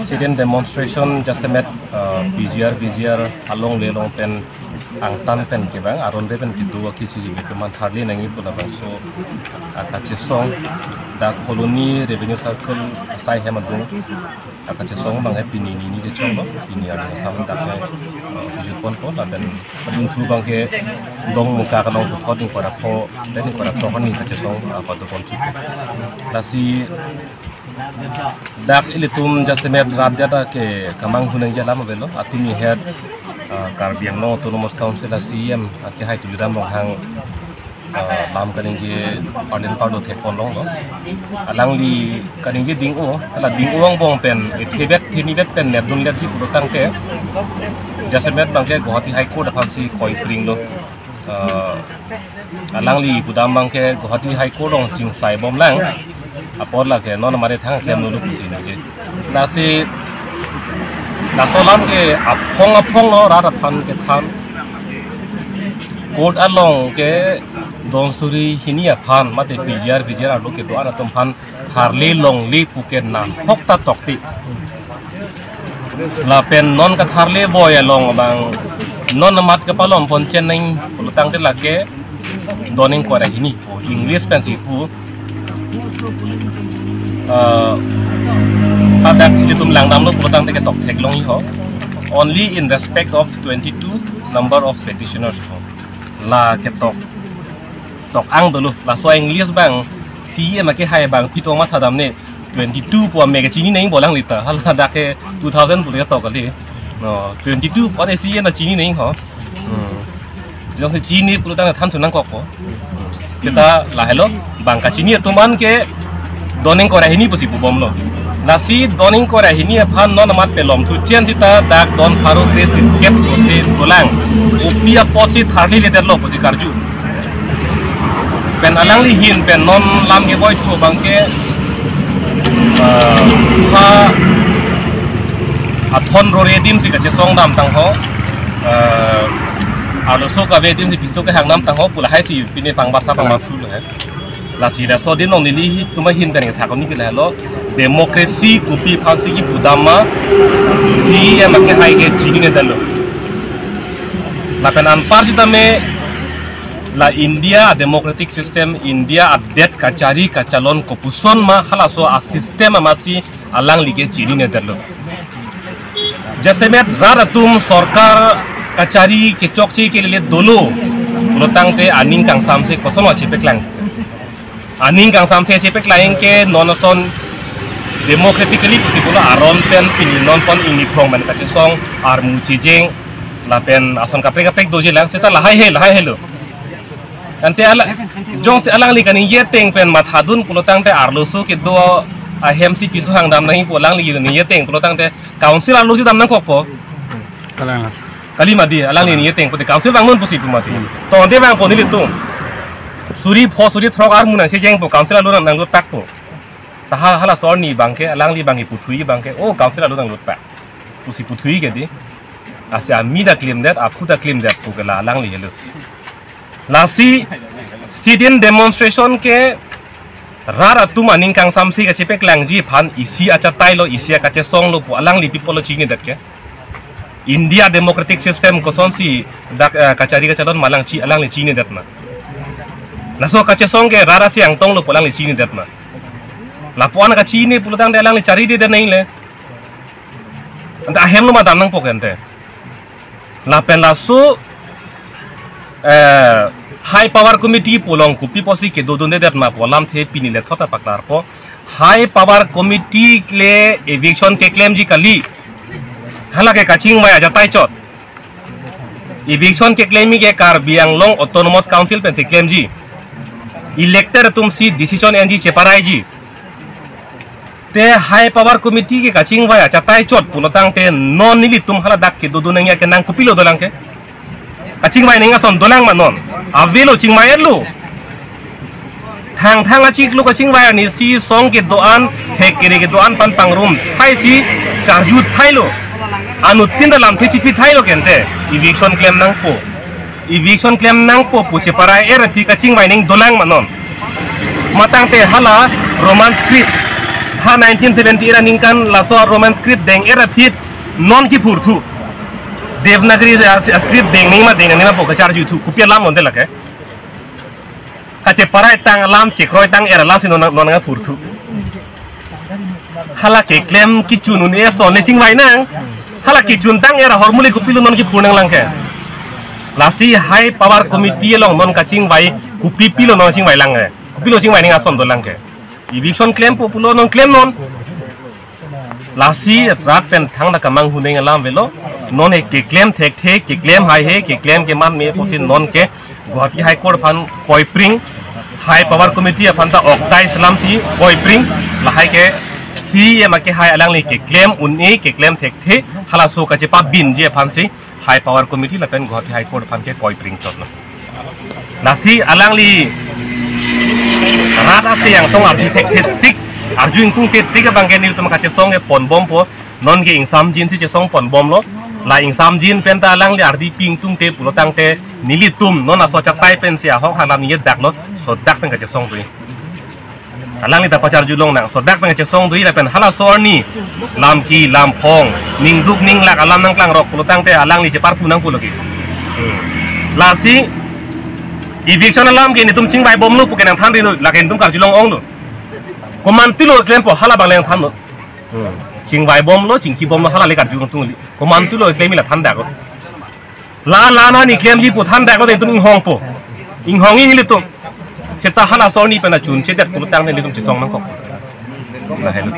student demonstration just met BGR along le long pen angtan pen ke bang aron de pen kitu wa kici gi betuman hardly nangi pula bang so akache song da colony revenue circle sai hemadung akache song bang happy ni ke chong lo ini ada sam da ke hijut pon dan padun thu bang ke dong muka ka long thot ni ko da pho de ni ko da thon ni akache song apa to pon lasi dak ilitum jasemet rabjata ke kamang hunang jalam belo atumi head Karbiang no autonomous council CM ake hai tuliram bang hang lam kaninje pardin pardo thekon long lo alang li kaninje dingo kala dingo bong pen thebet thinivet pen net dun let ji purutang ke jasemet bang ke Guwahati high court phansi koi pring lo alang li pudam bang ke Guwahati high court long jing sai bom lang apor la ke non mare thang kem no lu pusi no je nasi nasolam ke apong lo rara pan ke tham court along ke donsuri hinia pan mate BGR alo ke doana tom pan tharle long li puket nan hokta tokti la pen non ka tharle boy along bang non mat ke palom pon cheneng pulutang te lake doning ko hini po english pen si pu Adak ditum lang namlo pulutang te ketok teklong ho only in respect of 22 number of petitioners ho la ketok tok ang dulu la so english bang si ma ke hai bang pitong ma thadam ne 22 po me ke chini nei bolang lita hala da ke 2000 pul ketok ali no 22 po de si na chini nei ho yang se chini pulutang tham sunang kok ko kita la hello bang ka chini tuman ke doning ko hini pusi bom lo nasi doning ko hini phan non mat pelom thu chen sita dak don pharu kresin gap so se tolang upia pochi tharli le der lo pusi karju pen alang li hin pen non lam ke boy thu bang ke ha athon ro re dim si ka che song dam tang ho alo so ka ve dim si piso ke hang nam tang ho pula hai si pine pang bat pang mas lu he lasi la so din nong ni tuma hin pen ke thak ni ke la lo demokrasi kupi phansi ki budama si em ke hai ke chini ne dalo la pen an parjita me la India democratic system India update kacari kacalon kopuson ma halaso a system amasi alang lige chini ne dalo jasemet raratum sarkar kacari ke chokchi ke le dolo lotang te aning kang samse kosono chepeklang aning kang samse chepeklang ke nonoson democratically possible aron pen pininon pon ini krong man kache song ar mucijeng la pen ason kapek doje lang seta la hai helo ante ala jong se alang li kan ye teng pen mathadun pulotang te arlosu ke do a hemsi pisu hang dam nahi polang li ni ye teng pulotang te council arlosu dam nang kokpo kalimadi alang li ni ye teng pote council bang non pusi pumati to de bang poni litu suri throk ar munan se jeng po council alu nang lut tak po taha hala sorni bangke alang li bangi puthui bangke oh council alu nang lut pak pusi puthui ke di asia mida claim that aphuta claim that ko kala alang li helu lasi student demonstration ke rara tuma ningkang samsi ka chepek langji phan isi acha tailo isi ka che song lo pu alang li people lo chini dat ke India democratic system ko sonsi dak kachari ka chalon malang chi alang li chini dat na naso ka che song ke rara siang tong lo pulang li chini dat na lapuan ka chini pulutang de alang li cari de nei le anta ahem lo madam nang pokente lapen lasu high power committee pulong kupi posi ke dodone det ma polam the pinile thota paklar po high power committee le eviction ke claim ji kali hala ke kaching maya jatai chot eviction ke claim ke Karbiang long autonomous council pen se claim ji elected tum si decision NG cheparai ji te high power committee ke kaching maya jatai chot pulotang te non nili tum hala dak ke dodone ke nang kupilo dolang ke kaching mai nenga son dolang manon avelo ching mai lu thang achik lu kaching mai ni si song ke doan hekere ke doan pan pangrum thai si charju thai lo anu tinda lam the chipi thai lo kente eviction claim nang po puche parai era fi kaching mai neng dolang manon matang te hala roman script ha 1970 era ningkan laso roman script deng era phit non ki phurthu devanagari script deng ningma poka charge thu kupia lam onde lake kache parai tang lam chekroi tang era lam sin non nga phurthu hala ke claim ki chunun e so ne chingwai nang hala ki chun tang era hormuli kupilu non ki phunang langke lasi high power committee long non ka chingwai kupi pilo non chingwai lange kupilo chingwai ninga som do langke eviction claim populo non claim non lasi rat pen thang da kamang huneng alam velo non e ke claim thek thek ke claim hai he ke claim ke man me posin non ke Guwahati High Court phan koi pring high power committee phan ta oktai salam si koi pring la hai ke si e ma ke hai alang li ke claim un e ke claim thek the hala so ka che pa bin je phan si high power committee la pen Guwahati High Court phan ke koi pring chot na lasi alang li rata se yang tong arju thek thek tik arju ing tung te tik bang ke nil tum ka che song e pon bom po non ke ing sam jin si che song pon bom lo la ing sam jin pen ta alang li ardi ping tung te pulo tang te nili tum non aso cha tai pen sia hok halam ni dak lo so dak pen ka che song dui alang li da pacar julong nang so dak pen ka che song dui la pen hala sor ni lam ki lam phong ning duk ning lak alam nang klang rok pulo tang te alang li che par punang pulo ki la si eviction alam ke ni tum ching bai bom lu puken ang than ri lu la ken tum kar julong ong lu koman ti lo claim po hala bang leng tham lu ching bai bom lo ching ki bom lo hala le kar julong tung li koman ti lo claim la than da ko la na ni claim ji pu than da ko de tum ing hong ing li tum seta hala so ni pe na chun che dat pu tang ne li tum che song nang ko la he lu